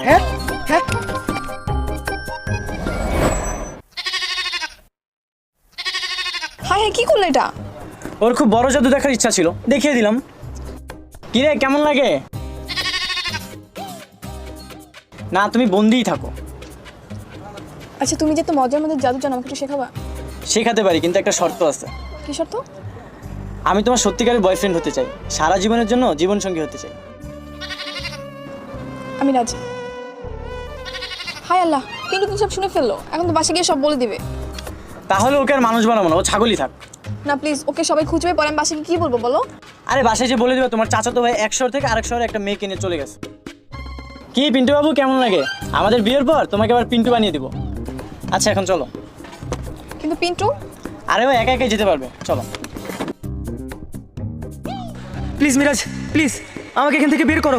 হ্যাঁ হ্যাঁ হায় হায়, কি করলো এটা? ওর খুব বড় জাদু দেখার ইচ্ছা ছিল, দেখিয়ে দিলাম। কি রে, কেমন লাগে? না, তুমি বন্দিই থাকো। আচ্ছা, তুমি যে তো মজার মধ্যে জাদু জানো, আমাকে একটু শেখাবা? শেখাতে পারি, কিন্তু একটা শর্ত আছে। কি শর্ত? আমি তোমার সত্যিকারের বয়ফ্রেন্ড হতে চাই, সারা জীবনের জন্য জীবনসঙ্গী হতে চাই। আমি রাজি। হায় আল্লাহ, কিন্তু তুমি সব শুনে ফেললো, এখন তো বাসে গিয়ে সব বলে দিবে। তাহলে ওকে আর মানুষ বানাবো না, ও ছাগলই থাক। না প্লিজ, ওকে সবাই খুঁজবে, পরে আমি বাসে গিয়ে কি বলবো বলো? আরে বাসায় যে বলে দিবে তোমার চাচাতো ভাই এক শহর থেকে আরেক শহরে একটা মেয়ে কিনে চলে গেছে। কি পিন্টু বাবু, কেমন লাগে? আমাদের বিয়ের পর তোমাকে আবার পিন্টু বানিয়ে দিব। আচ্ছা এখন চলো। কিন্তু পিন্টু? আরে ও একা একাই যেতে পারবে, চলো। প্লিজ মিরাজ, প্লিজ আমাকে এখান থেকে বের করো।